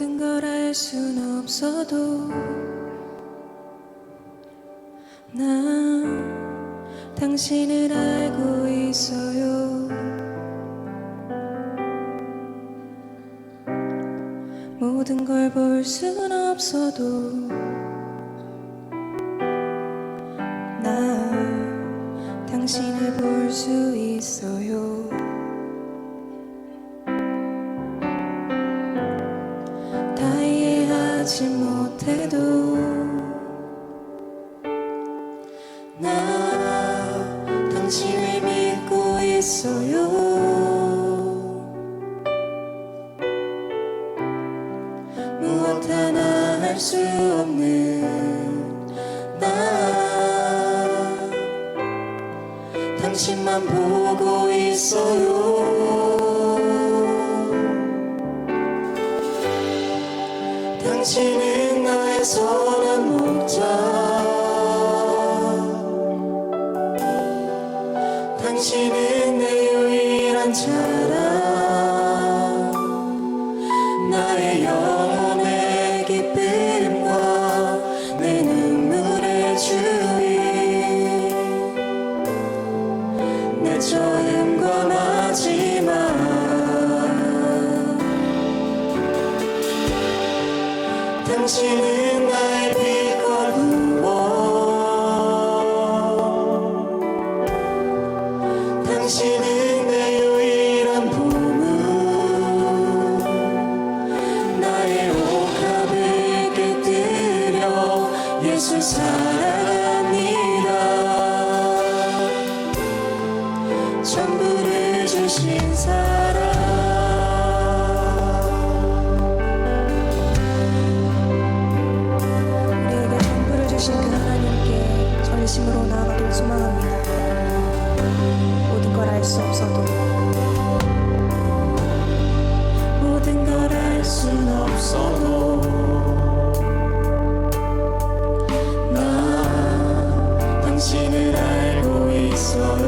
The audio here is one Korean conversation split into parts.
모든 걸 알 순 없어도 난 당신을 알고 있어요. 모든 걸 볼 순 없어도 난 당신을 볼 수 있어요. 다 이해하지 못해도 나 당신을 믿고 있어요. 무엇 하나 할 수 없는 나 당신만 보고 있어요. 당신은 나의 선한 목자, 당신은 내 유일한 자랑, 나의 영혼의 기쁨과 내 눈물의 주인, 내 처음과 마지막. 당신은 나의 빛과 구원, 당신은 내 유일한 보물, 나의 옥합을 깨뜨려 예수 사랑합니다. 전부를 주신 사랑, 진심으로 나아가길 소망합니다. 모든 걸 알 수 없어도 모든 걸 알 순 없어도 나 당신을 알고 있어요.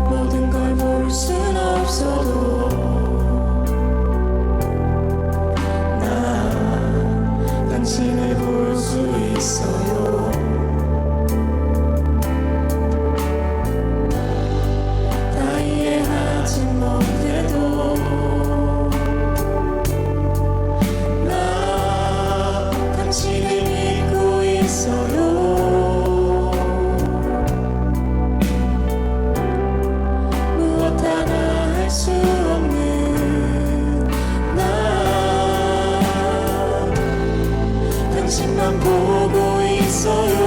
모든 걸 볼 순 없어도 당신을 볼 수 있어요. 다 이해하지 못해도 나 당신을 믿고 있어요. 무엇 하나 할 수 없는 당신만 보고 있어요.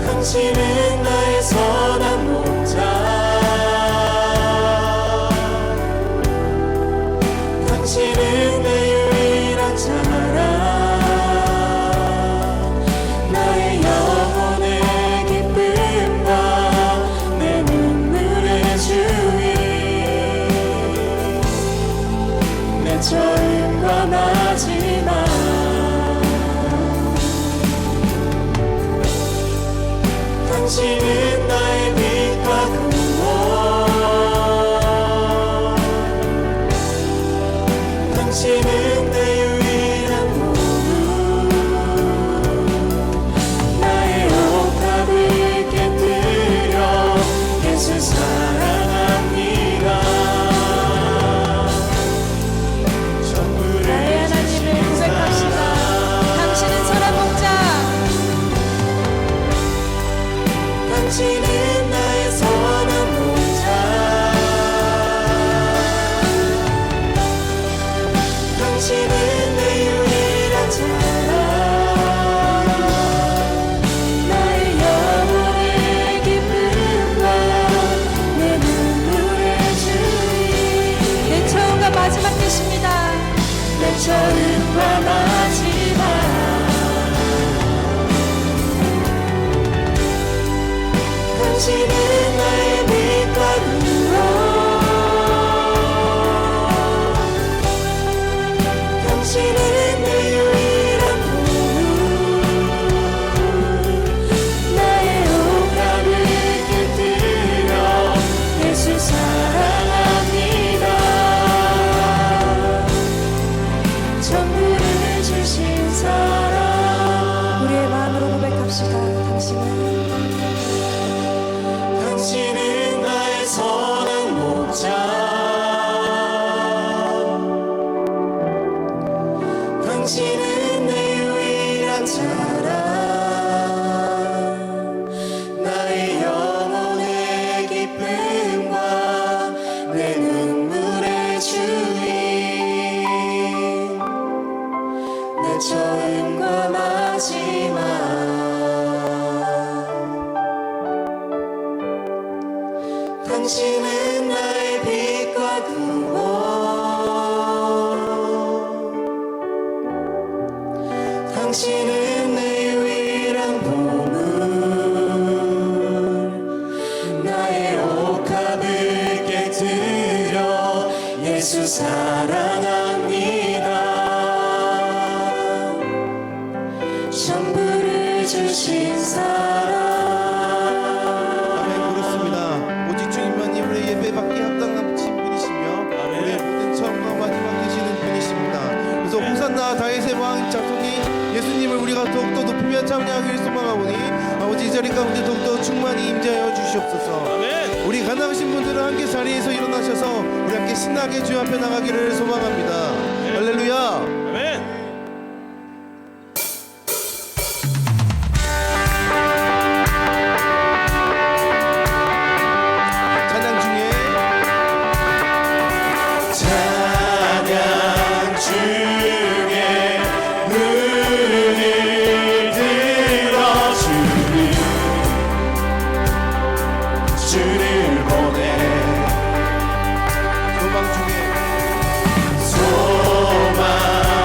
당신은 나의 선한 목자, 당신은 내 유일한 자랑, 나의 영혼의 기쁨과 내 눈물의 주인, 내 처음과 마지막. 당신은 나의 빛과 구원, 당신은 내 유일한 보물, 나의 옥합을 깨뜨려 예수 사랑합니다. 당신은 나의 선한 목자, 당신은 내 유일한 자랑, 나의 영혼의 기쁨과 내 눈물의 주인, 내 처음과 마지막 되십니다. 내 처음과 마지막. 당신은 나의 빛과 구원, 당신은 내 유일한 보물, 나의 옥합을 주신 사랑. 우리의 마음으로 고백합시다. 당신은 나의 선한 목자. 당신은 내 유일한 자랑. 나의 영혼의 기쁨과 내 눈물의 주인. 내 처음과 마지막. 당신은 나의 빛과 구원. 당신은 내 유일한 보물. 나의 옥합을 깨뜨려 예수 사랑합니다. 전부를 주신 사랑. 예배받기 합당한 분이시며 우리의 모든 처음과 마지막 되시는 분이십니다. 그래서 호산나 다윗의 왕 자손이 예수님을 우리가 더욱더 높이며 찬양하기를 소망하오니 아버지 이 자리 가운데 더욱더 충만히 임재하여 주시옵소서. 아멘. 우리 가난하신 분들은 함께 자리에서 일어나셔서 우리 함께 신나게 주 앞에 나가기를 소망합니다. 할렐루야. 아멘. 소망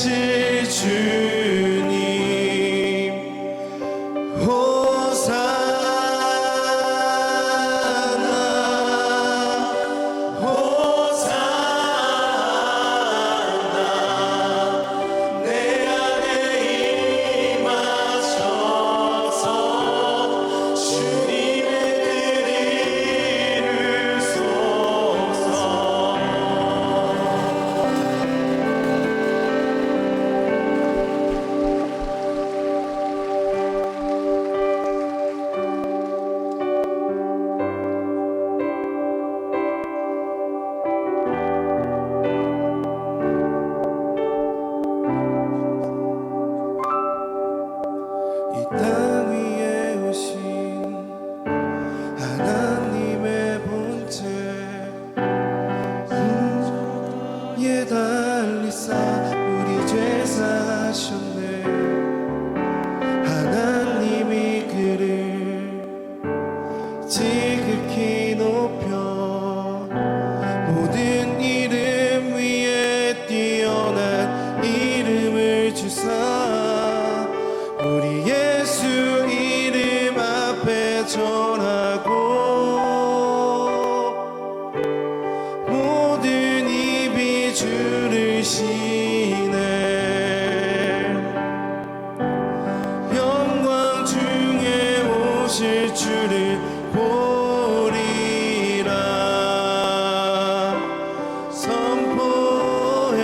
되실 주님 호산나 호산나 내 안에 임하셔서 주님의 뜻 이루소서. 이 땅 위에 오신 하나님의 본체 예 달리사 우리 죄 사셨네 하나님이 그를 지극히 높여 모든 이름 위에 뛰어난 이름을 주사 우리 예수 이름 앞에 전하고 모든 입이 주를 시네 영광 중에 오실 주를 보리라 선포해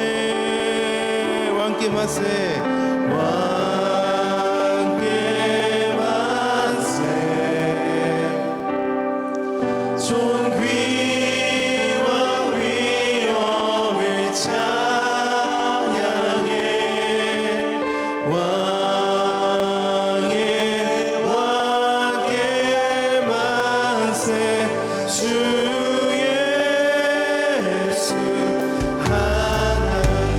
왕께 만세 왕께 만세 존귀와 위엄을 찬양해 왕께 만세 주 예수 하나님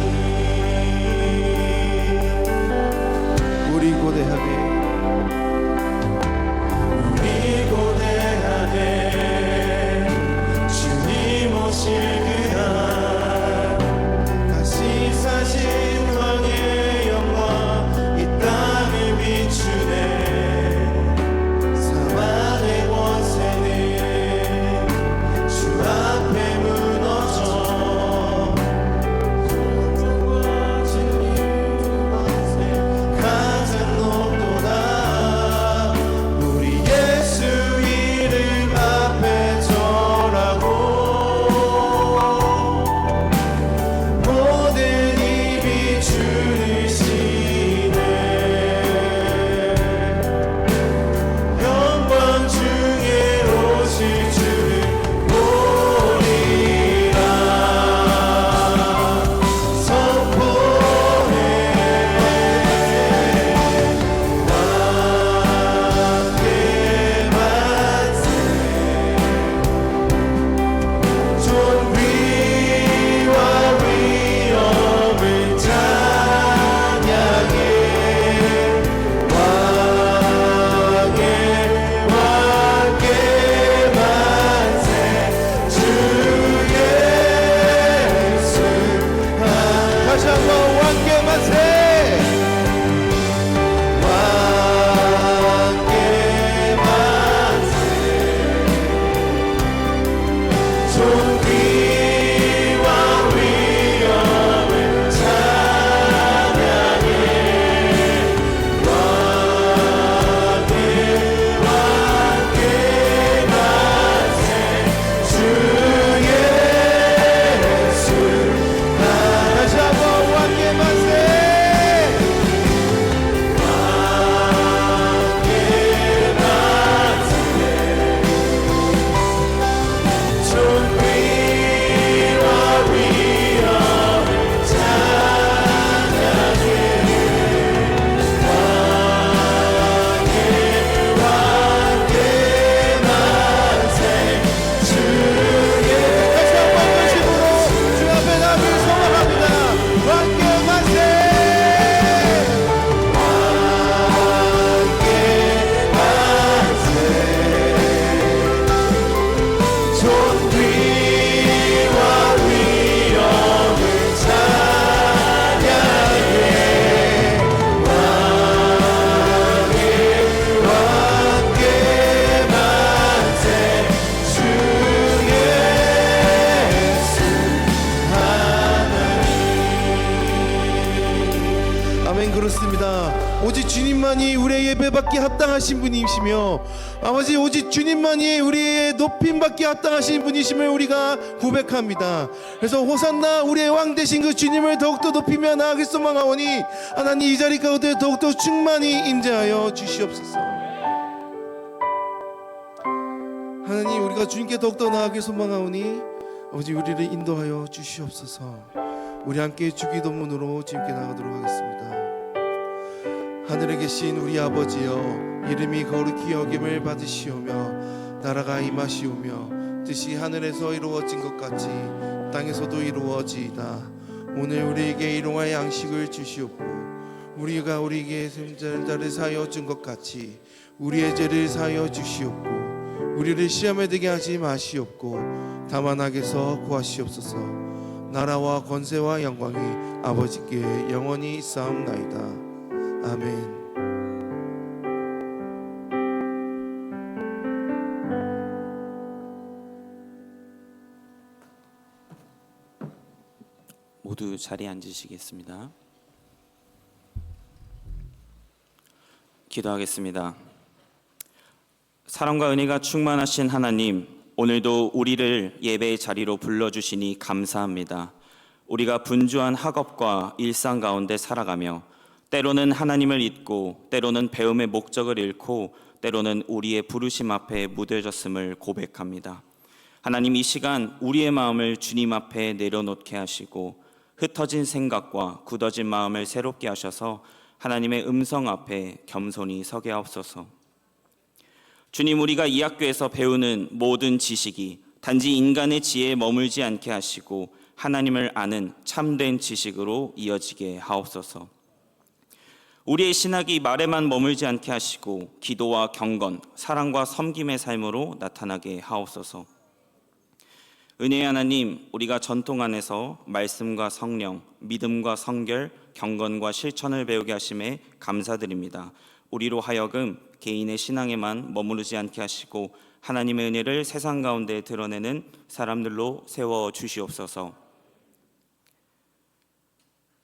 오직 주님만이 우리의 예배받기 합당하신 분이시며 아버지 오직 주님만이 우리의 높임받기 합당하신 분이심을 우리가 고백합니다. 그래서 호산나 우리의 왕 되신 그 주님을 더욱더 높이며 나아가기 소망하오니 하나님 이 자리 가운데 더욱더 충만히 임재하여 주시옵소서. 하나님 우리가 주님께 더욱더 나아가기 소망하오니 아버지 우리를 인도하여 주시옵소서. 우리 함께 주기도문으로 주님께 나가도록 하겠습니다. 하늘에 계신 우리 아버지여 이름이 거룩히 여김을 받으시오며 나라가 임하시오며 뜻이 하늘에서 이루어진 것 같이 땅에서도 이루어지이다. 오늘 우리에게 일용할 양식을 주시옵고 우리가 우리에게 죄를 사하여 준 것 같이 우리의 죄를 사하여 주시옵고 우리를 시험에 들게 하지 마시옵고 다만 악에서 구하시옵소서. 나라와 권세와 영광이 아버지께 영원히 있사옵나이다. 아멘. 모두 자리에 앉으시겠습니다. 기도하겠습니다. 사랑과 은혜가 충만하신 하나님, 오늘도 우리를 예배의 자리로 불러주시니 감사합니다. 우리가 분주한 학업과 일상 가운데 살아가며 때로는 하나님을 잊고 때로는 배움의 목적을 잃고 때로는 우리의 부르심 앞에 무뎌졌음을 고백합니다. 하나님, 이 시간 우리의 마음을 주님 앞에 내려놓게 하시고 흩어진 생각과 굳어진 마음을 새롭게 하셔서 하나님의 음성 앞에 겸손히 서게 하옵소서. 주님, 우리가 이 학교에서 배우는 모든 지식이 단지 인간의 지혜에 머물지 않게 하시고 하나님을 아는 참된 지식으로 이어지게 하옵소서. 우리의 신학이 말에만 머물지 않게 하시고 기도와 경건, 사랑과 섬김의 삶으로 나타나게 하옵소서. 은혜의 하나님, 우리가 전통 안에서 말씀과 성령, 믿음과 성결, 경건과 실천을 배우게 하심에 감사드립니다. 우리로 하여금 개인의 신앙에만 머무르지 않게 하시고 하나님의 은혜를 세상 가운데 드러내는 사람들로 세워 주시옵소서.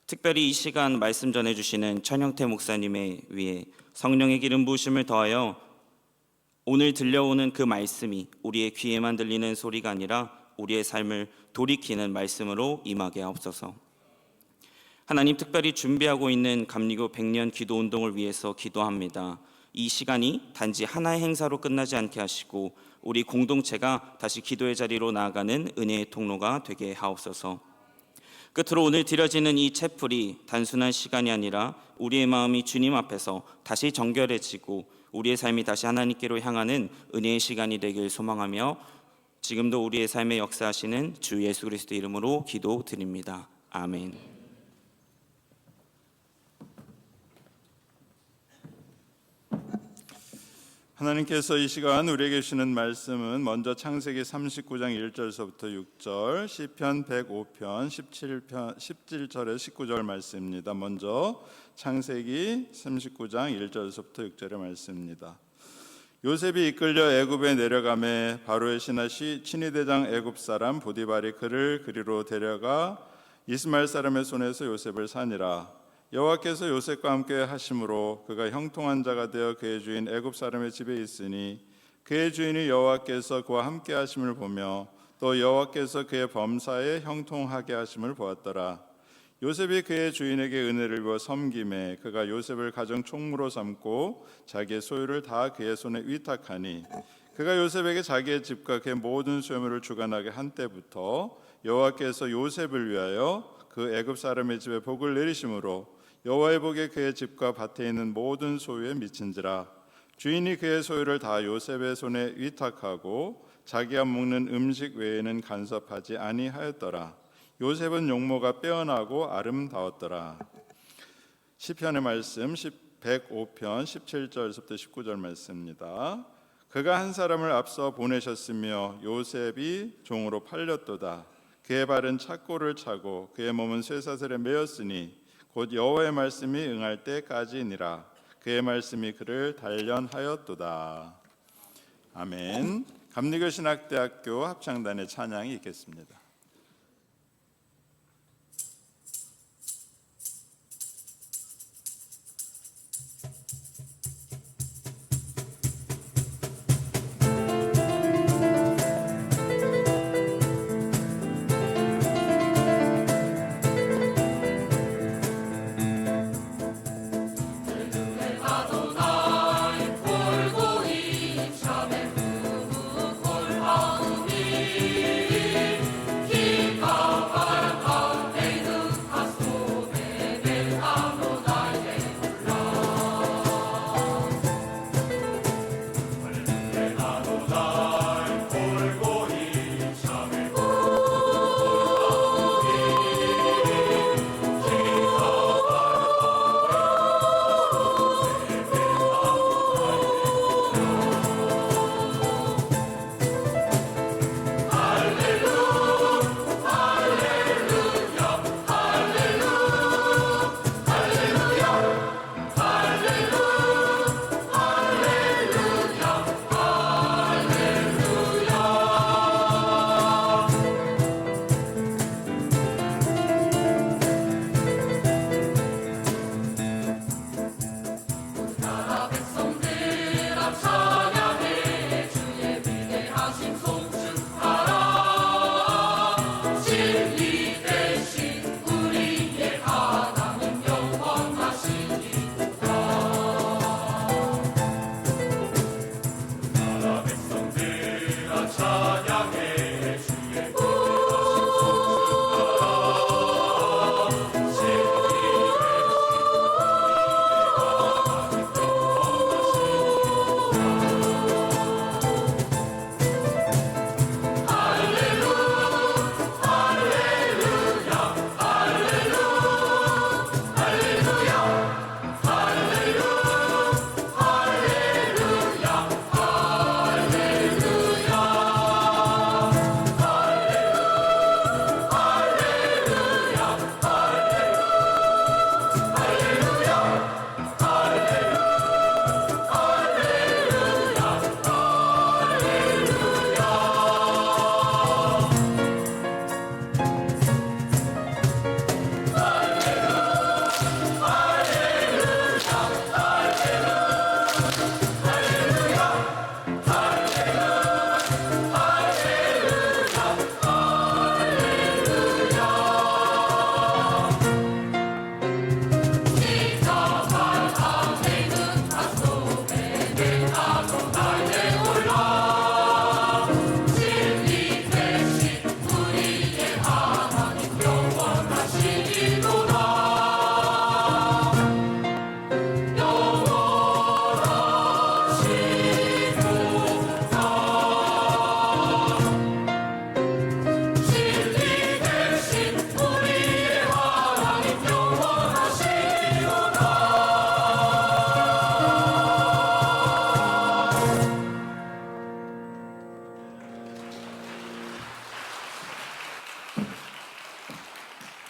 특별히 이 시간 말씀 전해주시는 천영태 목사님의 위에 성령의 기름 부으심을 더하여 오늘 들려오는 그 말씀이 우리의 귀에만 들리는 소리가 아니라 우리의 삶을 돌이키는 말씀으로 임하게 하옵소서. 하나님, 특별히 준비하고 있는 감리교 100년 기도운동을 위해서 기도합니다. 이 시간이 단지 하나의 행사로 끝나지 않게 하시고 우리 공동체가 다시 기도의 자리로 나아가는 은혜의 통로가 되게 하옵소서. 끝으로 오늘 드려지는 이 채플이 단순한 시간이 아니라 우리의 마음이 주님 앞에서 다시 정결해지고 우리의 삶이 다시 하나님께로 향하는 은혜의 시간이 되길 소망하며 지금도 우리의 삶에 역사하시는 주 예수 그리스도 이름으로 기도드립니다. 아멘. 하나님께서 이 시간 우리에게 주시는 말씀은 먼저 창세기 39장 1절서부터 6절, 시편 105편 17절에 19절 말씀입니다. 먼저 창세기 39장 1절서부터 6절의 말씀입니다. 요셉이 이끌려 애굽에 내려가매 바로의 친위대장 애굽 사람 보디발이 그를 그리로 데려가 이스마엘 사람의 손에서 요셉을 사니라. 여호와께서 요셉과 함께 하심으로 그가 형통한 자가 되어 그의 주인 애굽 사람의 집에 있으니 그의 주인이 여호와께서 그와 함께 하심을 보며 또 여호와께서 그의 범사에 형통하게 하심을 보았더라. 요셉이 그의 주인에게 은혜를 입어 섬김에 그가 요셉을 가정 총무로 삼고 자기의 소유를 다 그의 손에 위탁하니 그가 요셉에게 자기의 집과 그의 모든 소유물을 주관하게 한 때부터 여호와께서 요셉을 위하여 그 애굽 사람의 집에 복을 내리심으로 여호와의 복에 그의 집과 밭에 있는 모든 소유에 미친지라. 주인이 그의 소유를 다 요셉의 손에 위탁하고 자기가 먹는 음식 외에는 간섭하지 아니하였더라. 요셉은 용모가 빼어나고 아름다웠더라. 시편의 말씀 105편 17절부터 19절 말씀입니다. 그가 한 사람을 앞서 보내셨으며 요셉이 종으로 팔렸도다. 그의 발은 착고를 차고 그의 몸은 쇠사슬에 매였으니 곧 여호와의 말씀이 응할 때까지니라. 그의 말씀이 그를 단련하였도다. 아멘. 감리교 신학대학교 합창단의 찬양이 있겠습니다.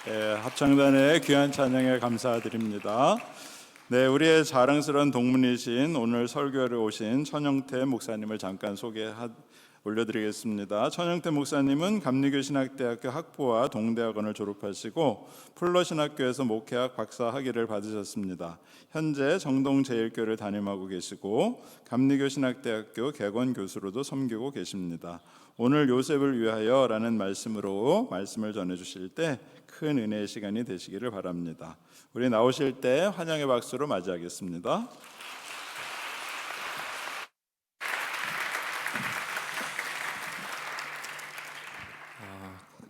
합창단의 귀한 찬양에 감사드립니다. 네, 우리의 자랑스러운 동문이신 오늘 설교를 오신 천영태 목사님을 잠깐 올려드리겠습니다. 천영태 목사님은 감리교신학대학교 학부와 동대학원을 졸업하시고 풀러신학교에서 목회학 박사 학위를 받으셨습니다. 현재 정동제일교를 담임하고 계시고 감리교신학대학교 객원 교수로도 섬기고 계십니다. 오늘 요셉을 위하여라는 말씀으로 말씀을 전해주실 때 큰 은혜의 시간이 되시기를 바랍니다. 우리 나오실 때 환영의 박수로 맞이하겠습니다.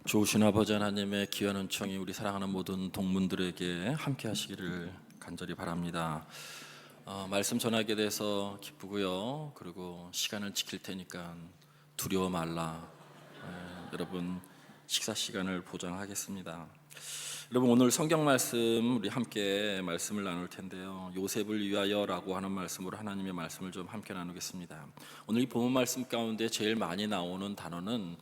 좋으신 아버지 하나님의 귀한 은총이 우리 사랑하는 모든 동문들에게 함께 하시기를 간절히 바랍니다. 말씀 전하게 돼서 기쁘고요. 그리고 시간을 지킬 테니까 두려워 말라. 여러분 식사 시간을 보장하겠습니다. 여러분 오늘 성경 말씀 우리 함께 말씀을 나눌 텐데요. 요셉을 위하여라고 하는 말씀으로 하나님의 말씀을 좀 함께 나누겠습니다. 오늘 이 본문 말씀 가운데 제일 많이 나오는 단어는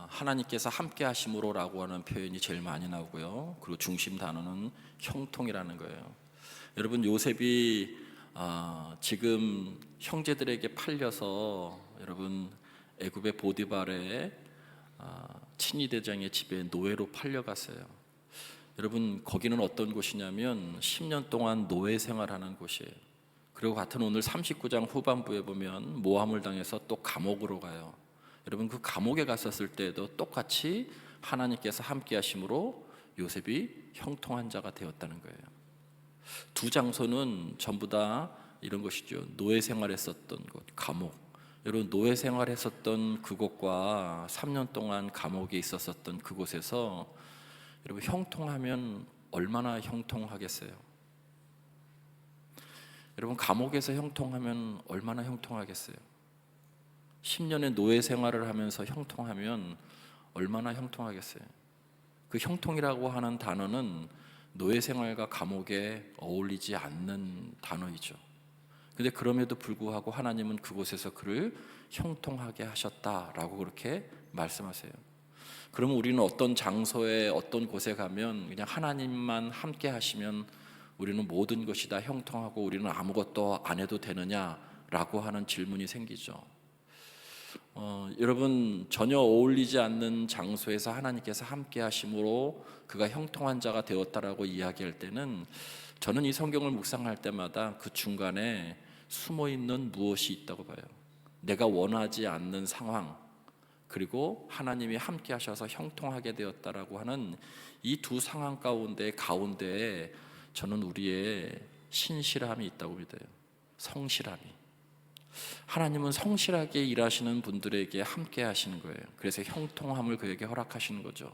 하나님께서 함께 하심으로라고 하는 표현이 제일 많이 나오고요. 그리고 중심 단어는 형통이라는 거예요. 여러분 요셉이 지금 형제들에게 팔려서 여러분 애굽의 보디발의 친위대장의 집에 노예로 팔려갔어요. 여러분 거기는 어떤 곳이냐면 10년 동안 노예 생활하는 곳이에요. 그리고 같은 오늘 39장 후반부에 보면 모함을 당해서 또 감옥으로 가요. 여러분 그 감옥에 갔었을 때에도 똑같이 하나님께서 함께 하심으로 요셉이 형통한 자가 되었다는 거예요. 두 장소는 전부 다 이런 것이죠. 노예 생활했었던 곳, 감옥. 여러분 노예 생활했었던 그곳과 3년 동안 감옥에 있었던 그곳에서 여러분 형통하면 얼마나 형통하겠어요? 여러분 감옥에서 형통하면 얼마나 형통하겠어요? 10년의 노예 생활을 하면서 형통하면 얼마나 형통하겠어요? 그 형통이라고 하는 단어는 노예 생활과 감옥에 어울리지 않는 단어이죠. 근데 그럼에도 불구하고 하나님은 그곳에서 그를 형통하게 하셨다라고 그렇게 말씀하세요. 그러면 우리는 어떤 장소에 어떤 곳에 가면 그냥 하나님만 함께 하시면 우리는 모든 것이 다 형통하고 우리는 아무것도 안 해도 되느냐라고 하는 질문이 생기죠. 여러분 전혀 어울리지 않는 장소에서 하나님께서 함께 하심으로 그가 형통한 자가 되었다라고 이야기할 때는 저는 이 성경을 묵상할 때마다 그 중간에 숨어있는 무엇이 있다고 봐요. 내가 원하지 않는 상황 그리고 하나님이 함께 하셔서 형통하게 되었다라고 하는 이 두 상황 가운데에 저는 우리의 신실함이 있다고 믿어요. 성실함이. 하나님은 성실하게 일하시는 분들에게 함께 하시는 거예요. 그래서 형통함을 그에게 허락하시는 거죠.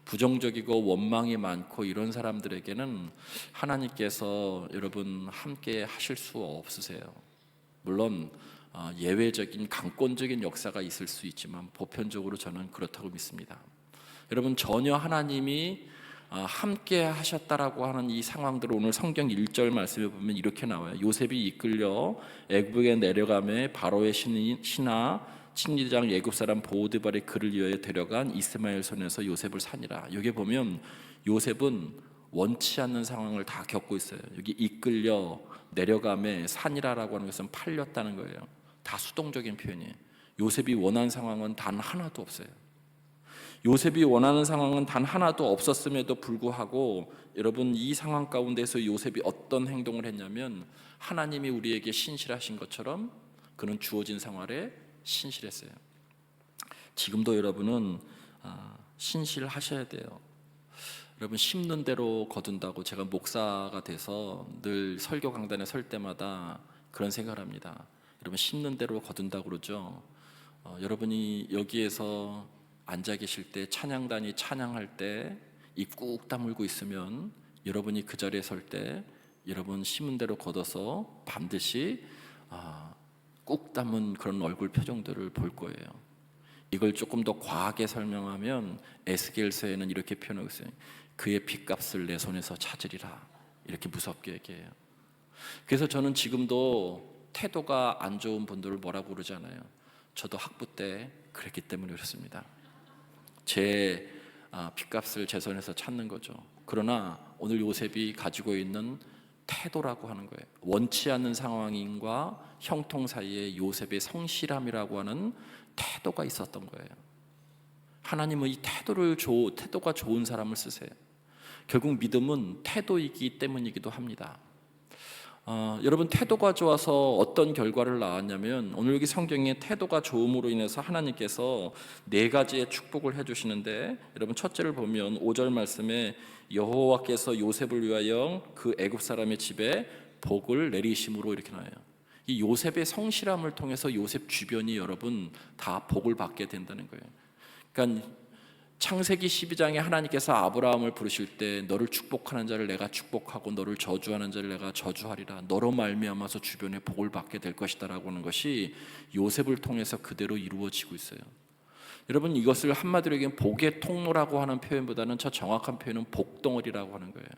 부정적이고 원망이 많고 이런 사람들에게는 하나님께서 여러분 함께 하실 수 없으세요. 물론 예외적인 강권적인 역사가 있을 수 있지만 보편적으로 저는 그렇다고 믿습니다. 여러분 전혀 하나님이 함께 하셨다라고 하는 이 상황들을 오늘 성경 1절 말씀에 보면 이렇게 나와요. 요셉이 이끌려 애굽에 내려가매 바로의 신하 친위대장 애굽 사람 보디발의 그를 위하여 데려간 이스마엘 손에서 요셉을 산이라. 여기 보면 요셉은 원치 않는 상황을 다 겪고 있어요. 여기 이끌려 내려가매 산이라라고 하는 것은 팔렸다는 거예요. 다 수동적인 표현이에요. 요셉이 원한 상황은 단 하나도 없어요. 요셉이 원하는 상황은 단 하나도 없었음에도 불구하고 여러분 이 상황 가운데서 요셉이 어떤 행동을 했냐면 하나님이 우리에게 신실하신 것처럼 그는 주어진 생활에 신실했어요. 지금도 여러분은 신실하셔야 돼요. 여러분 심는 대로 거둔다고 제가 목사가 돼서 늘 설교 강단에 설 때마다 그런 생각을 합니다. 여러분 심는 대로 거둔다고 그러죠. 여러분이 여기에서 앉아 계실 때 찬양단이 찬양할 때 입 꾹 다물고 있으면 여러분이 그 자리에 설 때 여러분 심은 대로 걷어서 반드시 꾹 담은 그런 얼굴 표정들을 볼 거예요. 이걸 조금 더 과하게 설명하면 에스겔서에는 이렇게 표현하고 있어요. 그의 핏값을 내 손에서 찾으리라. 이렇게 무섭게 얘기해요. 그래서 저는 지금도 태도가 안 좋은 분들을 뭐라고 그러잖아요. 저도 학부 때 그랬기 때문에 그렇습니다. 제 빚값을 제손해서 찾는 거죠. 그러나 오늘 요셉이 가지고 있는 태도라고 하는 거예요. 원치 않는 상황인과 형통 사이에 요셉의 성실함이라고 하는 태도가 있었던 거예요. 하나님은 이 태도가 좋은 사람을 쓰세요. 결국 믿음은 태도이기 때문이기도 합니다. 여러분, 태도가 좋아서 어떤 결과를 낳았냐면, 오늘 여기 성경에 태도가 좋음으로 인해서 하나님께서 4가지의 축복을 해주시는데, 여러분 첫째를 보면 5절 말씀에 여호와께서 요셉을 위하여 그 애굽 사람의 집에 복을 내리심으로 이렇게 나와요. 이 요셉의 성실함을 통해서 요셉 주변이 여러분 다 복을 받게 된다는 거예요. 그러니까 창세기 12장에 하나님께서 아브라함을 부르실 때 너를 축복하는 자를 내가 축복하고 너를 저주하는 자를 내가 저주하리라, 너로 말미암아서 주변에 복을 받게 될 것이다 라고 하는 것이 요셉을 통해서 그대로 이루어지고 있어요. 여러분, 이것을 한마디로 얘기하면 복의 통로라고 하는 표현보다는 저 정확한 표현은 복덩어리라고 하는 거예요.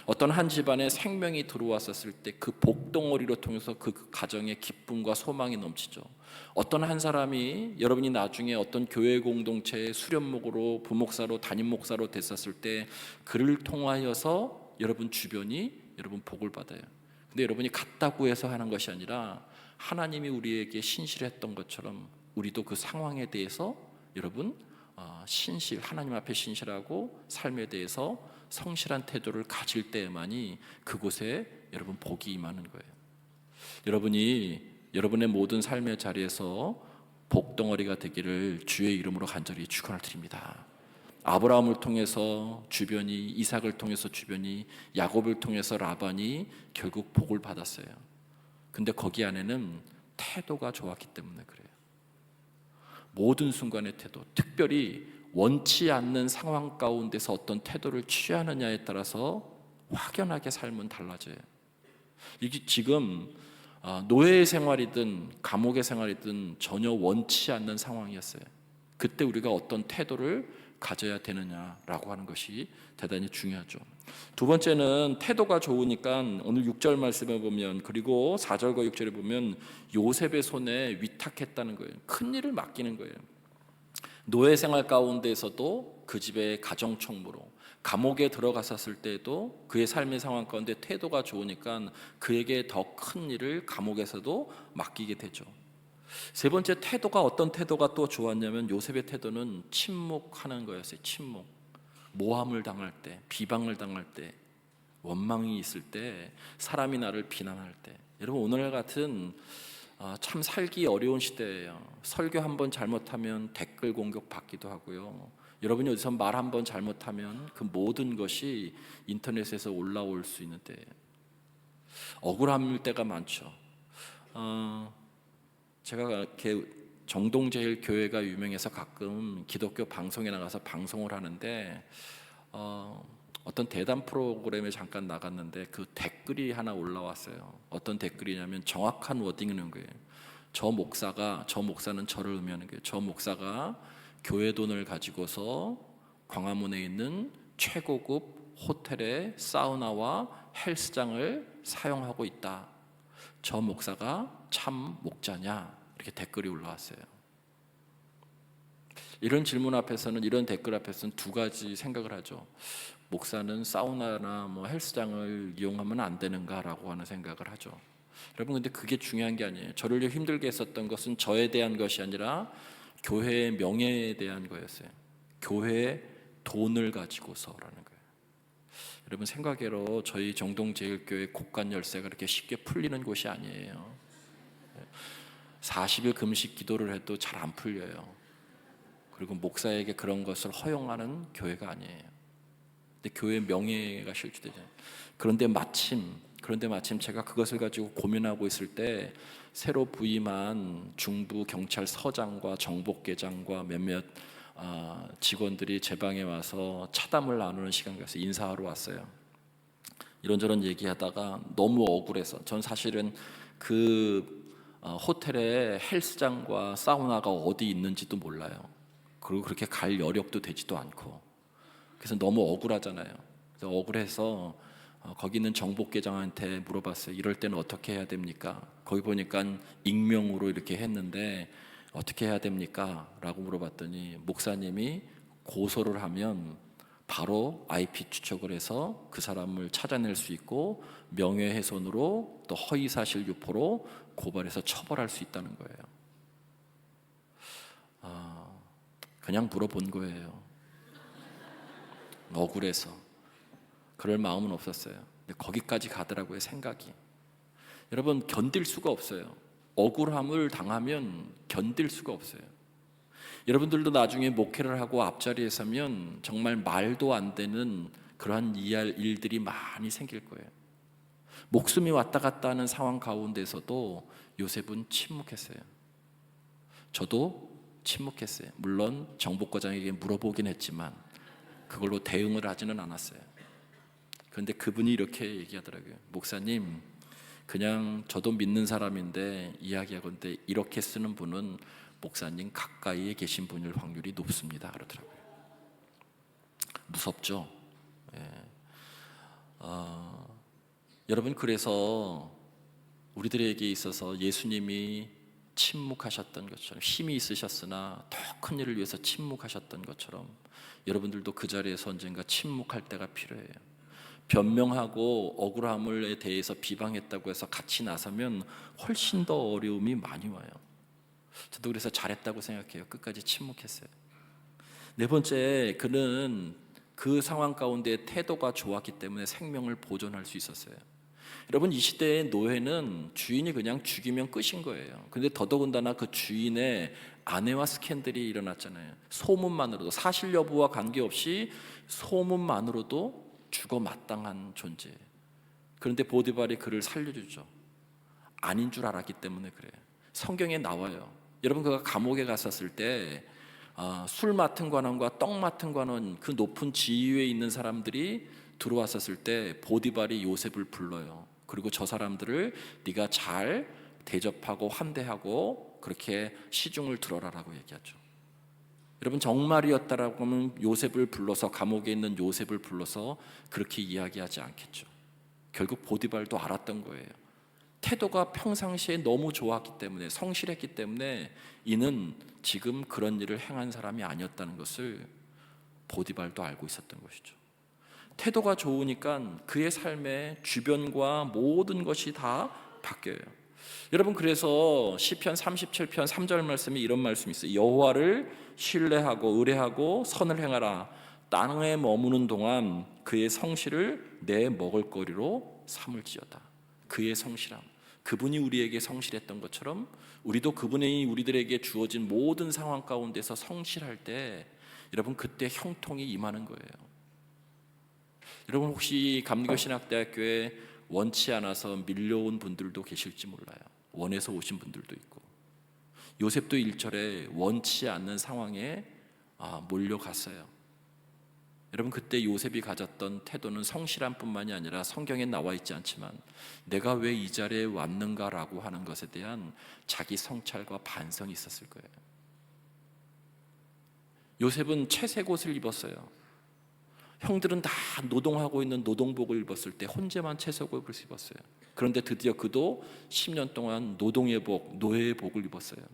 어떤 한 집안에 생명이 들어왔었을 때 그 복덩어리로 통해서 그 가정에 기쁨과 소망이 넘치죠. 어떤 한 사람이 여러분이 나중에 어떤 교회 공동체의 수련목으로 부목사로 담임 목사로 됐었을 때 그를 통하여서 여러분 주변이 여러분 복을 받아요. 근데 여러분이 갔다고 해서 하는 것이 아니라 하나님이 우리에게 신실했던 것처럼 우리도 그 상황에 대해서 여러분 하나님 앞에 신실하고 삶에 대해서 성실한 태도를 가질 때에만이 그곳에 여러분 복이 임하는 거예요. 여러분이 여러분의 모든 삶의 자리에서 복덩어리가 되기를 주의 이름으로 간절히 축원을 드립니다. 아브라함을 통해서 주변이, 이삭을 통해서 주변이, 야곱을 통해서 라반이 결국 복을 받았어요. 근데 거기 안에는 태도가 좋았기 때문에 그래요. 모든 순간의 태도, 특별히 원치 않는 상황 가운데서 어떤 태도를 취하느냐에 따라서 확연하게 삶은 달라져요. 이게 지금 노예의 생활이든 감옥의 생활이든 전혀 원치 않는 상황이었어요. 그때 우리가 어떤 태도를 가져야 되느냐라고 하는 것이 대단히 중요하죠. 두 번째는 태도가 좋으니까 오늘 6절 말씀에 보면, 그리고 4절과 6절에 보면 요셉의 손에 위탁했다는 거예요. 큰 일을 맡기는 거예요. 노예 생활 가운데서도 그 집의 가정총무로, 감옥에 들어갔었을 때도 그의 삶의 상황 가운데 태도가 좋으니까 그에게 더 큰 일을 감옥에서도 맡기게 되죠. 세 번째, 태도가, 어떤 태도가 또 좋았냐면 요셉의 태도는 침묵하는 거였어요. 침묵. 모함을 당할 때, 비방을 당할 때, 원망이 있을 때, 사람이 나를 비난할 때. 여러분, 오늘 같은 참 살기 어려운 시대예요. 설교 한번 잘못하면 댓글 공격 받기도 하고요. 여러분이 어디서 말 한번 잘못하면 그 모든 것이 인터넷에서 올라올 수 있는 때예요. 억울할 때가 많죠. 제가 이렇게 정동제일교회가 유명해서 가끔 기독교 방송에 나가서 방송을 하는데 어떤 대담 프로그램에 잠깐 나갔는데 그 댓글이 하나 올라왔어요. 어떤 댓글이냐면 정확한 워딩이는 거예요. 저 목사는 저를 의미하는 거예요. 저 목사가 교회 돈을 가지고서 광화문에 있는 최고급 호텔의 사우나와 헬스장을 사용하고 있다. 저 목사가 참 목자냐? 이렇게 댓글이 올라왔어요. 이런 질문 앞에서는, 이런 댓글 앞에서는 두 가지 생각을 하죠. 목사는 사우나나 헬스장을 이용하면 안 되는가라고 하는 생각을 하죠. 여러분, 근데 그게 중요한 게 아니에요. 저를 힘들게 했었던 것은 저에 대한 것이 아니라 교회의 명예에 대한 거였어요. 교회의 돈을 가지고서라는 거예요. 여러분, 생각외로 저희 정동제일교회 곡간 열쇠가 그렇게 쉽게 풀리는 곳이 아니에요. 40일 금식 기도를 해도 잘 안 풀려요. 그리고 목사에게 그런 것을 허용하는 교회가 아니에요. 근데 교회의 명예가 실추되잖아요. 그런데 마침 제가 그것을 가지고 고민하고 있을 때 새로 부임한 중부 경찰서장과 정복계장과 몇몇 직원들이 제 방에 와서 차담을 나누는 시간이 가서 인사하러 왔어요. 이런저런 얘기하다가 너무 억울해서, 전 사실은 그 호텔에 헬스장과 사우나가 어디 있는지도 몰라요. 그리고 그렇게 갈 여력도 되지도 않고, 그래서 너무 억울하잖아요. 그래서 억울해서 거기 있는 정복계장한테 물어봤어요. 이럴 때는 어떻게 해야 됩니까? 거기 보니까 익명으로 이렇게 했는데 어떻게 해야 됩니까? 라고 물어봤더니 목사님이 고소를 하면 바로 IP 추적을 해서 그 사람을 찾아낼 수 있고 명예훼손으로 또 허위사실 유포로 고발해서 처벌할 수 있다는 거예요. 그냥 물어본 거예요. 억울해서. 그럴 마음은 없었어요. 근데 거기까지 가더라고요, 생각이. 여러분, 견딜 수가 없어요. 억울함을 당하면 견딜 수가 없어요. 여러분들도 나중에 목회를 하고 앞자리에 서면 정말 말도 안 되는 그러한 일들이 많이 생길 거예요. 목숨이 왔다 갔다 하는 상황 가운데서도 요셉은 침묵했어요. 저도 침묵했어요. 물론 정복과장에게 물어보긴 했지만 그걸로 대응을 하지는 않았어요. 그런데 그분이 이렇게 얘기하더라고요. 목사님, 그냥 저도 믿는 사람인데 이야기하건대 이렇게 쓰는 분은 목사님 가까이에 계신 분일 확률이 높습니다. 그러더라고요. 무섭죠? 예. 여러분, 그래서 우리들에게 있어서 예수님이 침묵하셨던 것처럼, 힘이 있으셨으나 더 큰 일을 위해서 침묵하셨던 것처럼 여러분들도 그 자리에서 언젠가 침묵할 때가 필요해요. 변명하고 억울함에 대해서 비방했다고 해서 같이 나서면 훨씬 더 어려움이 많이 와요. 저도 그래서 잘했다고 생각해요. 끝까지 침묵했어요. 네 번째, 그는 그 상황 가운데 태도가 좋았기 때문에 생명을 보존할 수 있었어요. 여러분, 이 시대의 노예는 주인이 그냥 죽이면 끝인 거예요. 근데 더더군다나 그 주인의 아내와 스캔들이 일어났잖아요. 소문만으로도, 사실 여부와 관계없이 소문만으로도 죽어 마땅한 존재. 그런데 보디발이 그를 살려주죠. 아닌 줄 알았기 때문에 그래요. 성경에 나와요. 여러분, 그가 감옥에 갔었을 때 술 맡은 관원과 떡 맡은 관원, 그 높은 지위에 있는 사람들이 들어왔었을 때 보디발이 요셉을 불러요. 그리고 저 사람들을 네가 잘 대접하고 환대하고 그렇게 시중을 들어라라고 얘기하죠. 여러분, 정말이었다라고 하면 요셉을 불러서, 감옥에 있는 요셉을 불러서 그렇게 이야기하지 않겠죠. 결국 보디발도 알았던 거예요. 태도가 평상시에 너무 좋았기 때문에, 성실했기 때문에 이는 지금 그런 일을 행한 사람이 아니었다는 것을 보디발도 알고 있었던 것이죠. 태도가 좋으니까 그의 삶의 주변과 모든 것이 다 바뀌어요. 여러분, 그래서 시편 37편 3절 말씀에 이런 말씀이 있어요. 여호와를 신뢰하고 의뢰하고 선을 행하라. 땅에 머무는 동안 그의 성실을 내 먹을거리로 삼을지어다. 그의 성실함, 그분이 우리에게 성실했던 것처럼 우리도 그분이 우리들에게 주어진 모든 상황 가운데서 성실할 때 여러분, 그때 형통이 임하는 거예요. 여러분, 혹시 감리교신학대학교에 원치 않아서 밀려온 분들도 계실지 몰라요. 원해서 오신 분들도 있고. 요셉도 1절에 원치 않는 상황에 몰려갔어요. 여러분, 그때 요셉이 가졌던 태도는 성실한 뿐만이 아니라 성경에 나와 있지 않지만 내가 왜 이 자리에 왔는가라고 하는 것에 대한 자기 성찰과 반성이 있었을 거예요. 요셉은 채색 옷을 입었어요. 형들은 다 노동하고 있는 노동복을 입었을 때 혼자만 채색 옷을 입었어요. 그런데 드디어 그도 10년 동안 노동의 복, 노예의 복을 입었어요.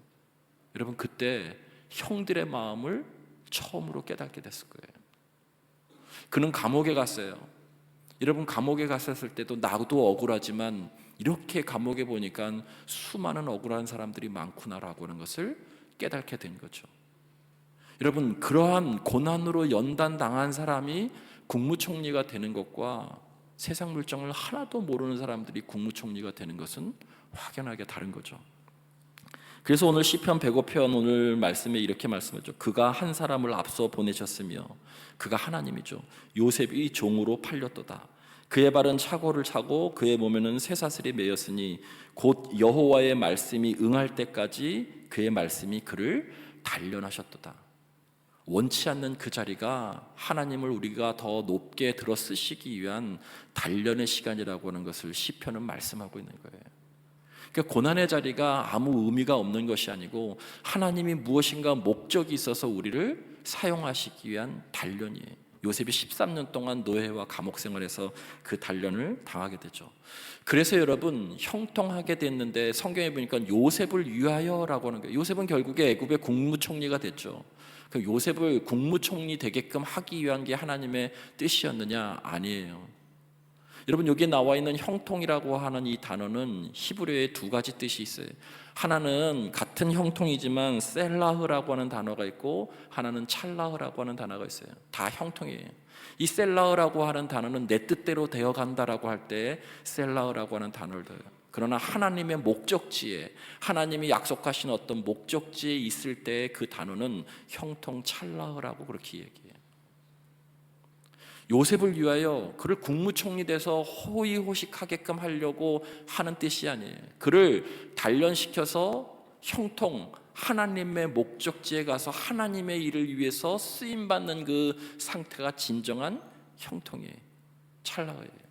여러분, 그때 형들의 마음을 처음으로 깨닫게 됐을 거예요. 그는 감옥에 갔어요. 여러분, 감옥에 갔었을 때도 나도 억울하지만 이렇게 감옥에 보니까 수많은 억울한 사람들이 많구나라고 하는 것을 깨닫게 된 거죠. 여러분, 그러한 고난으로 연단당한 사람이 국무총리가 되는 것과 세상 물정을 하나도 모르는 사람들이 국무총리가 되는 것은 확연하게 다른 거죠. 그래서 오늘 시편 105편 오늘 말씀에 이렇게 말씀하죠. 그가 한 사람을 앞서 보내셨으며, 그가 하나님이죠. 요셉이 종으로 팔렸도다. 그의 발은 차고를 차고 그의 몸에는 쇠사슬이 매였으니 곧 여호와의 말씀이 응할 때까지 그의 말씀이 그를 단련하셨도다. 원치 않는 그 자리가 하나님을 우리가 더 높게 들어 쓰시기 위한 단련의 시간이라고 하는 것을 시편은 말씀하고 있는 거예요. 그러니까 고난의 자리가 아무 의미가 없는 것이 아니고 하나님이 무엇인가 목적이 있어서 우리를 사용하시기 위한 단련이에요. 요셉이 13년 동안 노예와 감옥 생활에서 그 단련을 당하게 되죠. 그래서 여러분, 형통하게 됐는데 성경에 보니까 요셉을 위하여라고 하는 거예요. 요셉은 결국에 애굽의 국무총리가 됐죠. 그 요셉을 국무총리 되게끔 하기 위한 게 하나님의 뜻이었느냐? 아니에요. 여러분, 여기에 나와 있는 형통이라고 하는 이 단어는 히브리어에 두 가지 뜻이 있어요. 하나는 같은 형통이지만 셀라흐라고 하는 단어가 있고, 하나는 찰라흐라고 하는 단어가 있어요. 다 형통이에요. 이 셀라흐라고 하는 단어는 내 뜻대로 되어간다라고 할 때 셀라흐라고 하는 단어를 넣어요. 그러나 하나님의 목적지에, 하나님이 약속하신 어떤 목적지에 있을 때 그 단어는 형통 찰라흐라고 그렇게 얘기해요. 요셉을 위하여 그를 국무총리 돼서 호의호식하게끔 하려고 하는 뜻이 아니에요. 그를 단련시켜서 형통, 하나님의 목적지에 가서 하나님의 일을 위해서 쓰임받는 그 상태가 진정한 형통이에요. 찰나예요.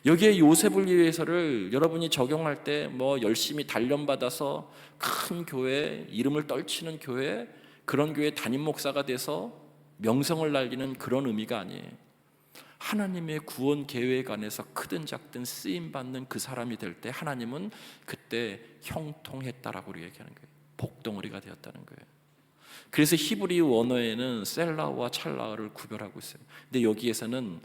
여기에 요셉을 위해서를 여러분이 적용할 때 뭐 열심히 단련받아서 큰 교회, 이름을 떨치는 교회, 그런 교회 담임 목사가 돼서 명성을 날리는 그런 의미가 아니에요. 하나님의 구원 계획 안에서 크든 작든 쓰임받는 그 사람이 될 때 하나님은 그때 형통했다라고 얘기하는 거예요. 복덩어리가 되었다는 거예요. 그래서 히브리 원어에는 셀라와 찰라를 구별하고 있어요. 근데 여기에서는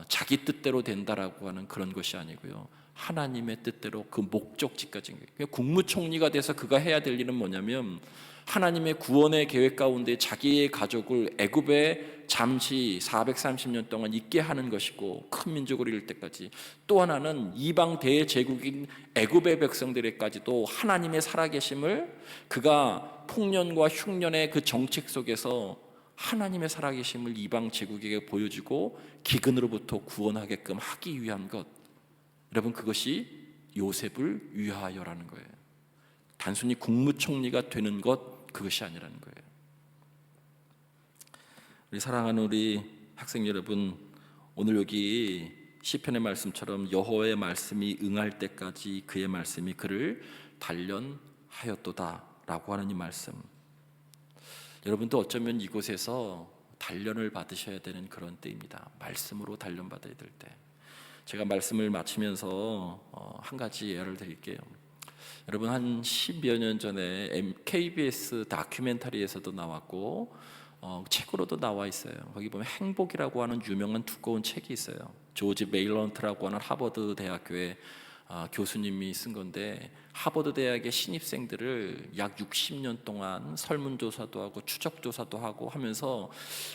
자기 뜻대로 된다라고 하는 그런 것이 아니고요, 하나님의 뜻대로 그 목적지까지. 국무총리가 돼서 그가 해야 될 일은 뭐냐면 하나님의 구원의 계획 가운데 자기의 가족을 애굽에 잠시 430년 동안 있게 하는 것이고, 큰 민족으로 이룰 때까지. 또 하나는 이방 대제국인 애굽의 백성들에까지도 하나님의 살아계심을, 그가 풍년과 흉년의 그 정책 속에서 하나님의 살아계심을 이방 제국에게 보여주고 기근으로부터 구원하게끔 하기 위한 것. 여러분, 그것이 요셉을 위하여라는 거예요. 단순히 국무총리가 되는 것, 그것이 아니라는 거예요. 우리 사랑하는 우리 학생 여러분, 오늘 여기 시편의 말씀처럼 여호와의 말씀이 응할 때까지 그의 말씀이 그를 단련하였도다 라고 하는 이 말씀, 여러분도 어쩌면 이곳에서 단련을 받으셔야 되는 그런 때입니다. 말씀으로 단련받아야 될 때. 제가 말씀을 마치면서 한 가지 예를 드릴게요. 여러분, 한 10여 년 전에 KBS 다큐멘터리에서도 나왔고 책으로도 나와 있어요. 거기 보면 행복이라고 하는 유명한 두꺼운 책이 있어요. 조지 메일런트라고 하는 하버드 대학교의 교수님이 쓴 건데, 하버드 대학의 신입생들을 약 60년 동안 설문조사도 하고 추적조사도 하고 하면서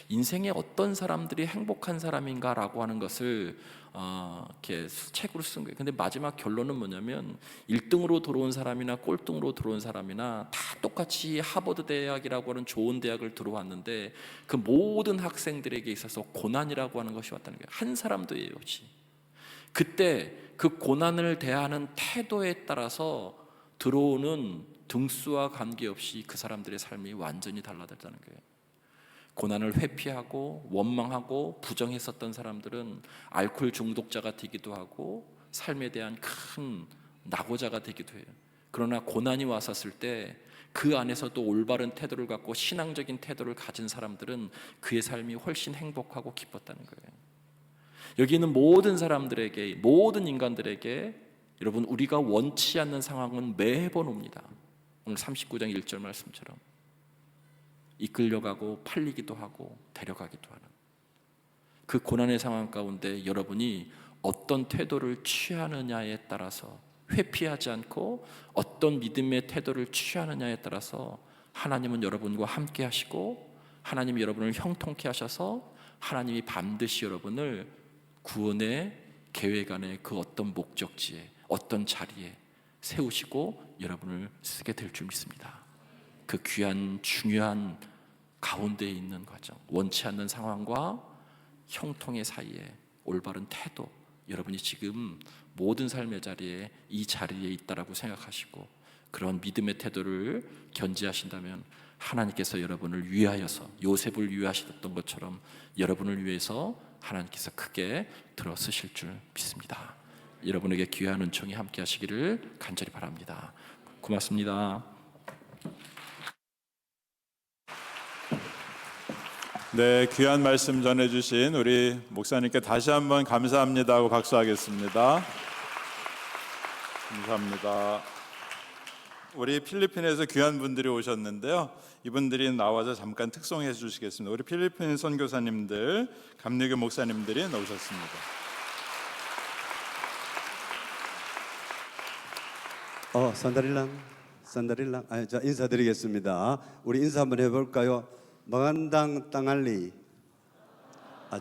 인생에 어떤 사람들이 행복한 사람인가라고 하는 것을 이렇게 책으로 쓴 거예요. 근데 마지막 결론은 뭐냐면 1등으로 들어온 사람이나 꼴등으로 들어온 사람이나 다 똑같이 하버드 대학이라고 하는 좋은 대학을 들어왔는데 그 모든 학생들에게 있어서 고난이라고 하는 것이 왔다는 거예요. 한 사람도 예외 없이. 그때 그 고난을 대하는 태도에 따라서 들어오는 등수와 관계없이 그 사람들의 삶이 완전히 달라졌다는 거예요. 고난을 회피하고 원망하고 부정했었던 사람들은 알코올 중독자가 되기도 하고 삶에 대한 큰 낙오자가 되기도 해요. 그러나 고난이 왔었을 때 그 안에서도 올바른 태도를 갖고 신앙적인 태도를 가진 사람들은 그의 삶이 훨씬 행복하고 기뻤다는 거예요. 여기 있는 모든 사람들에게, 모든 인간들에게 여러분, 우리가 원치 않는 상황은 매번 옵니다. 오늘 39장 1절 말씀처럼 이끌려가고 팔리기도 하고 데려가기도 하는 그 고난의 상황 가운데 여러분이 어떤 태도를 취하느냐에 따라서, 회피하지 않고 어떤 믿음의 태도를 취하느냐에 따라서 하나님은 여러분과 함께 하시고, 하나님이 여러분을 형통케 하셔서 하나님이 반드시 여러분을 구원의 계획 안에 그 어떤 목적지에, 어떤 자리에 세우시고 여러분을 쓰게 될 줄 믿습니다. 그 귀한 중요한 가운데에 있는 과정, 원치 않는 상황과 형통의 사이에 올바른 태도, 여러분이 지금 모든 삶의 자리에 이 자리에 있다라고 생각하시고 그런 믿음의 태도를 견지하신다면 하나님께서 여러분을 위하여서 요셉을 위하셨던 것처럼 여러분을 위해서 하나님께서 크게 들어쓰실 줄 믿습니다. 여러분에게 귀한 은총이 함께 하시기를 간절히 바랍니다. 고맙습니다. 네, 귀한 말씀 전해주신 우리 목사님께 다시 한번 감사합니다 하고 박수하겠습니다. 감사합니다. 우리 필리핀에서 귀한 분들이 오셨는데요. 이분들이 나와서 잠깐 특송해 주시겠습니다. 우리 필리핀 선교사님들, 감리교 목사님들이 나오셨습니다. 산다릴랑. 자, 인사드리겠습니다. 우리 인사 한번 해볼까요? 마간당 땅알리.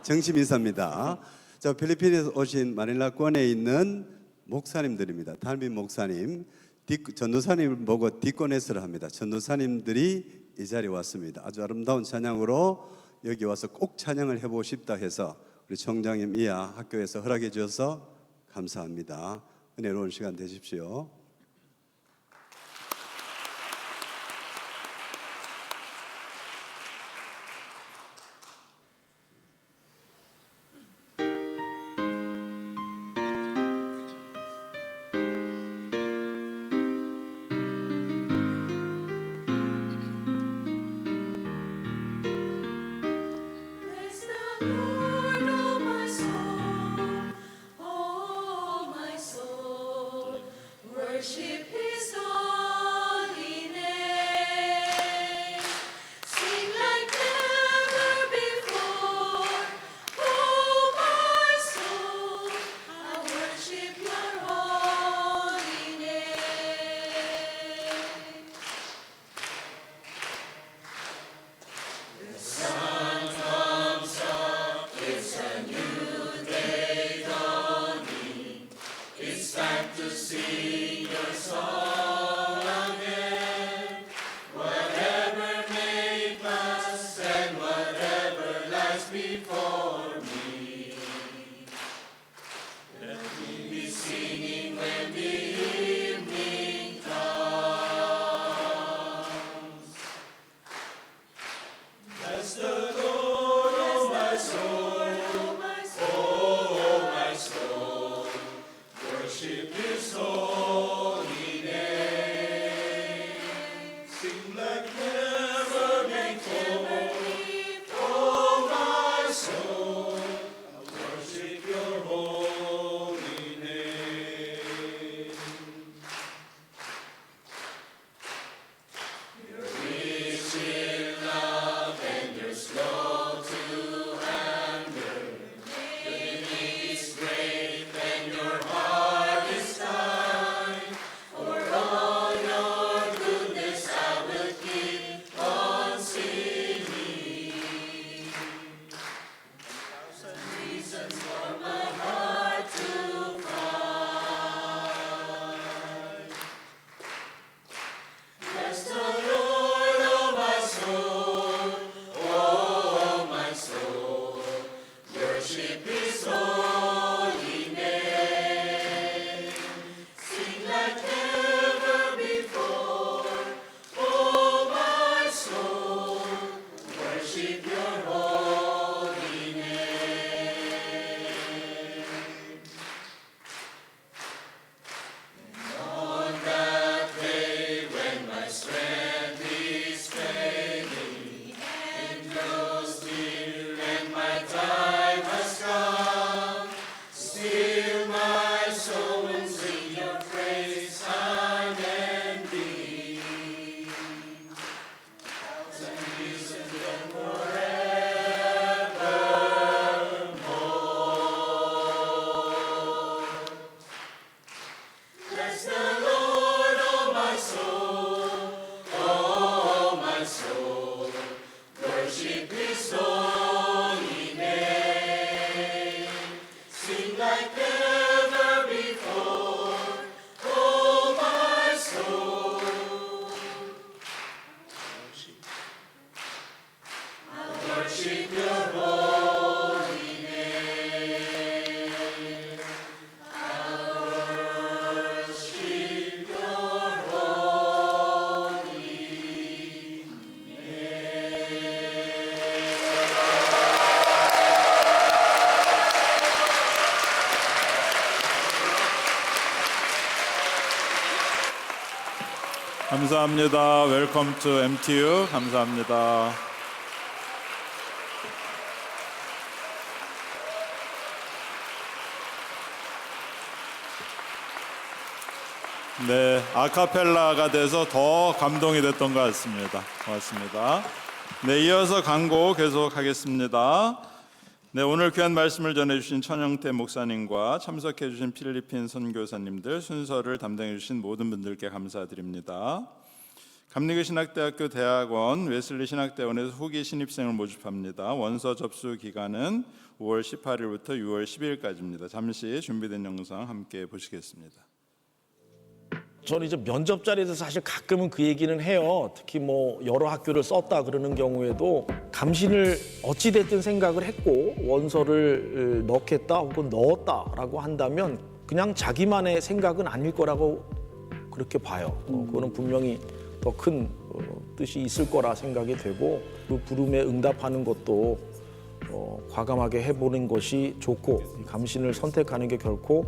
정심 인사입니다. 자, 필리핀에서 오신 마닐라권에 있는 목사님들입니다. 담임 목사님, 전도사님을 보고 디코네스를 합니다. 전도사님들이 이 자리에 왔습니다. 아주 아름다운 찬양으로 여기 와서 꼭 찬양을 해보고 싶다 해서 우리 총장님 이하 학교에서 허락해 주셔서 감사합니다. 은혜로운 시간 되십시오. Bless the Lord, oh my soul, worship His holy name. Sing like never before, oh my soul, I worship Your holy name. 감사합니다. 웰컴 투 MTU. 감사합니다. 네, 아카펠라가 돼서 더 감동이 됐던 것 같습니다. 고맙습니다. 네, 이어서 광고 계속하겠습니다. 네, 오늘 귀한 말씀을 전해주신 천영태 목사님과 참석해주신 필리핀 선교사님들, 순서를 담당해주신 모든 분들께 감사드립니다. 감리교 신학대학교 대학원 웨슬리 신학대원에서 후기 신입생을 모집합니다. 원서 접수 기간은 5월 18일부터 6월 10일까지입니다. 잠시 준비된 영상 함께 보시겠습니다. 저는 이제 면접 자리에서 사실 가끔은 그 얘기는 해요. 특히 뭐 여러 학교를 썼다 그러는 경우에도 감신을 어찌 됐든 생각을 했고 원서를 넣겠다 혹은 넣었다라고 한다면 그냥 자기만의 생각은 아닐 거라고 그렇게 봐요. 그거는 분명히 더 큰 뜻이 있을 거라 생각이 되고 그 부름에 응답하는 것도 과감하게 해보는 것이 좋고 감신을 선택하는 게 결코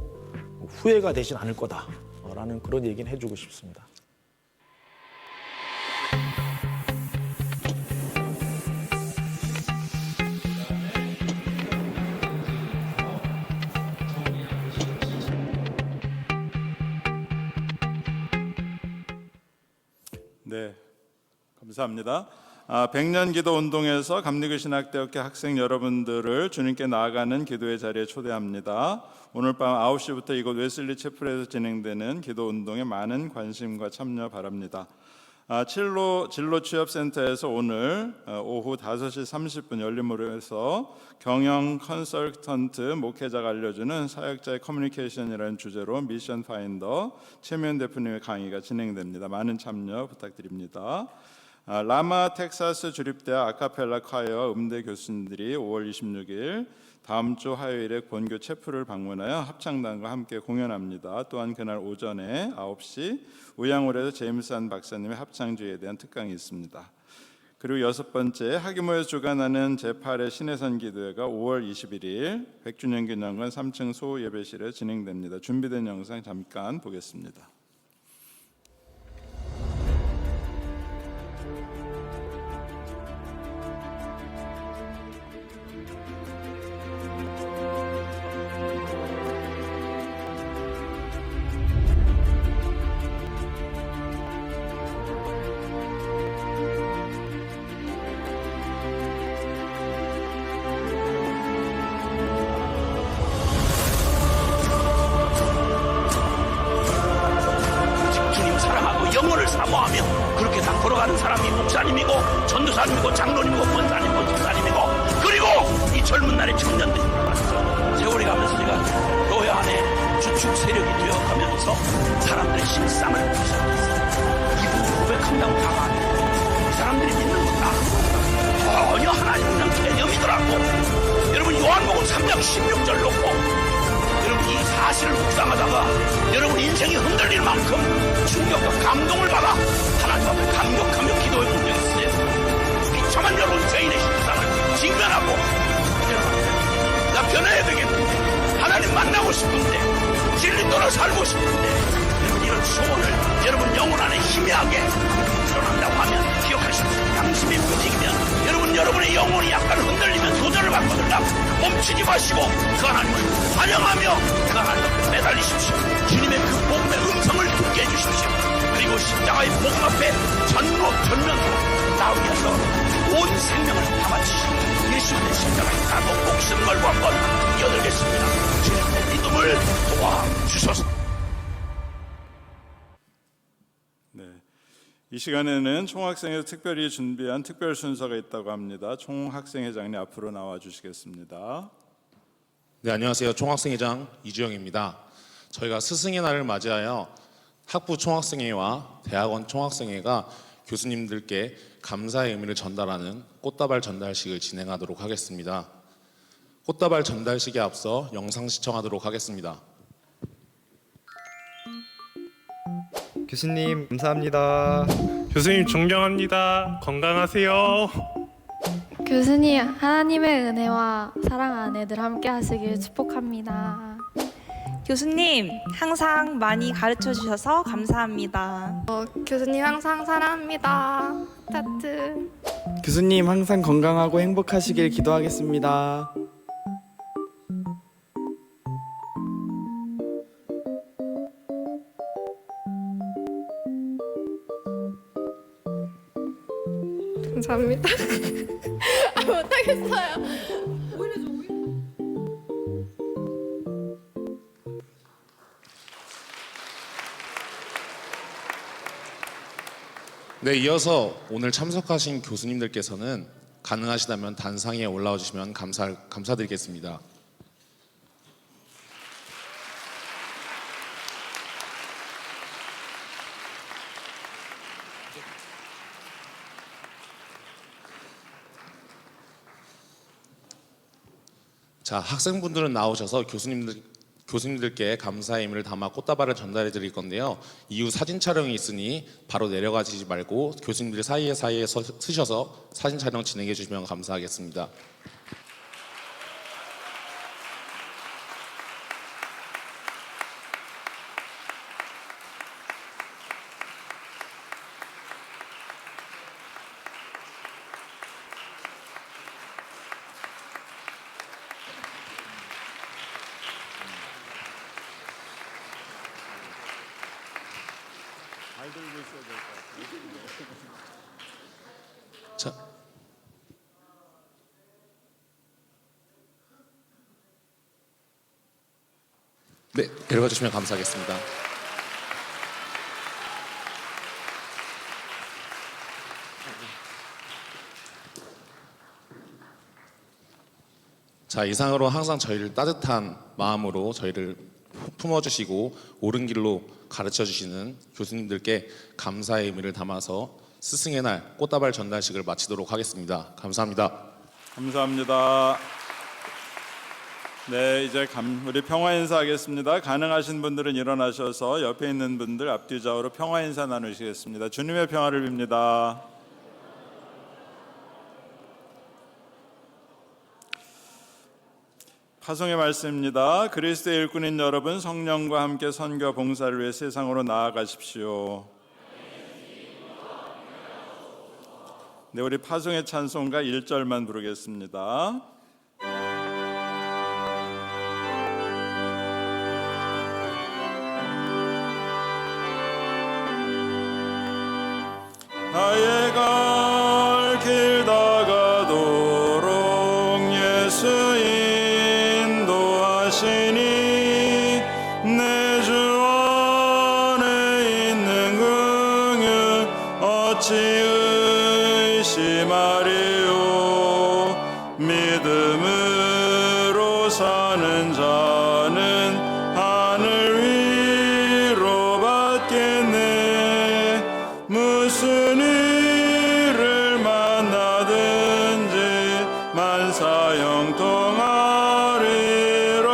후회가 되진 않을 거다라는 그런 얘기는 해주고 싶습니다. 네, 감사합니다. 100년 기도 운동에서 감리교 신학대학교 학생 여러분들을 주님께 나아가는 기도의 자리에 초대합니다. 오늘 밤 9시부터 이곳 웨슬리 채플에서 진행되는 기도 운동에 많은 관심과 참여 바랍니다. 진로 취업센터에서 오늘 오후 5시 30분 열린무료에서 경영 컨설턴트 목회자가 알려주는 사역자의 커뮤니케이션이라는 주제로 미션 파인더 최면 대표님의 강의가 진행됩니다. 많은 참여 부탁드립니다. 라마 텍사스 주립대학 아카펠라 콰이어 음대 교수님들이 5월 26일 다음 주 화요일에 본교 채플을 방문하여 합창단과 함께 공연합니다. 또한 그날 오전에 9시 우양홀에서 제임스 박사님의 합창주의에 대한 특강이 있습니다. 그리고 6번째 하기모에서 주관하는 제8회 신해선 기도회가 5월 21일 100주년 기념관 3층 소예배실에 진행됩니다. 준비된 영상 잠깐 보겠습니다. 영혼을 사모하며 그렇게 다 걸어가는 사람이 목사님이고 전도사님이고 장로님이고 권사님이고 집사님이고 그리고 이 젊은 날의 청년들이 남았어. 세월이 가면서 제가 교회 안에 주축 세력이 되어가면서 사람들의 신상을 부수었어요. 이분 고백한다고 다가 아니고 사람들이 믿는 건다 전혀 하나님이란 개념이더라고. 여러분 요한복음 3장 16절 놓고 여러분 이 사실을 묵상하다가 여러분 인생이 흔들릴 만큼 충격과 감동을 받아 하나님 앞에 감격하며 기도해 본 적이 있어요. 비참한 여러분 죄인의 실상을 직면하고 여러분 나 변해야 되겠는데 하나님 만나고 싶은데 진리 따라 살고 싶은데 여러분 이런 소원을 여러분 영혼 안에 희미하게 일어난다고 하면 기억하십시오. 양심이 움직이면 여러분의 영혼이 약간 흔들리면 도전을 받거든요. 멈추지 마시고 그 하나님을 환영하며 그 하나님 앞에 매달리십시오. 주님의 그 복음의 음성을 듣게 해주십시오. 그리고 십자가의 복음 앞에 전면으로 나오셔서 온 생명을 다 바치시고 예수님의 십자가에 가고 목숨 걸고 한번 뛰어들겠습니다. 주님의 믿음을 도와주소서. 네, 이 시간에는 총학생회에서 특별히 준비한 특별 순서가 있다고 합니다. 총학생회장님 앞으로 나와 주시겠습니다. 네, 안녕하세요. 총학생회장 이주영입니다. 저희가 스승의 날을 맞이하여 학부 총학생회와 대학원 총학생회가 교수님들께 감사의 의미를 전달하는 꽃다발 전달식을 진행하도록 하겠습니다. 꽃다발 전달식에 앞서 영상 시청하도록 하겠습니다. 교수님 감사합니다. 교수님 존경합니다. 건강하세요. 교수님 하나님의 은혜와 사랑하는 애들 함께 하시길 축복합니다. 교수님 항상 많이 가르쳐 주셔서 감사합니다. 교수님 항상 사랑합니다. 따뜻. 교수님 항상 건강하고 행복하시길 기도하겠습니다. 감사합니다. 못하겠어요. 네, 이어서 오늘 참석하신 교수님들께서는 가능하시다면 단상에 올라와 주시면 감사드리겠습니다. 자, 학생분들은 나오셔서 교수님들께 감사의 의미를 담아 꽃다발을 전달해 드릴 건데요. 이후 사진 촬영이 있으니 바로 내려가지 말고 교수님들 사이에 서셔서 사진 촬영 진행해 주시면 감사하겠습니다. 자, 네, 내려가 주시면 감사하겠습니다. 자, 이상으로 항상 저희를 따뜻한 마음으로 저희를 품어주시고 옳은 길로 가르쳐주시는 교수님들께 감사의 의미를 담아서 스승의 날 꽃다발 전달식을 마치도록 하겠습니다. 감사합니다. 감사합니다. 네, 이제 우리 평화 인사하겠습니다. 가능하신 분들은 일어나셔서 옆에 있는 분들 앞뒤 좌우로 평화 인사 나누시겠습니다. 주님의 평화를 빕니다. 파송의 말씀입니다. 그리스도의 일꾼인 여러분, 성령과 함께 선교 봉사를 위해 세상으로 나아가십시오. 네, 우리 파송의 찬송가 1절만 부르겠습니다. 나의 갈 길 다가도록 예수 인도하시니 내 주 안에 있는 긍휼 어찌 의심하리요. 믿음으로 사는 자는 하늘 위로 받겠네. 무슨 일을 만나든지 만사형통하리라.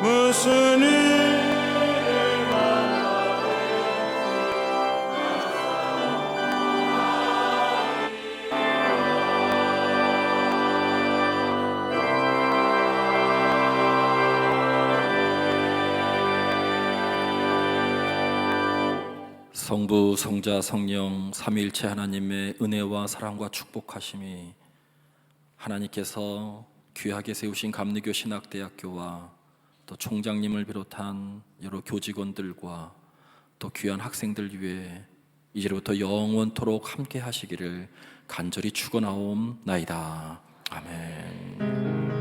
무슨 일을 만나든지 성부, 성자, 성령 삼위일체 하나님의 은혜와 사랑과 축복하심이 하나님께서 귀하게 세우신 감리교 신학대학교와 또 총장님을 비롯한 여러 교직원들과 또 귀한 학생들 위해 이제부터 영원토록 함께 하시기를 간절히 축원하옵나이다. 아멘.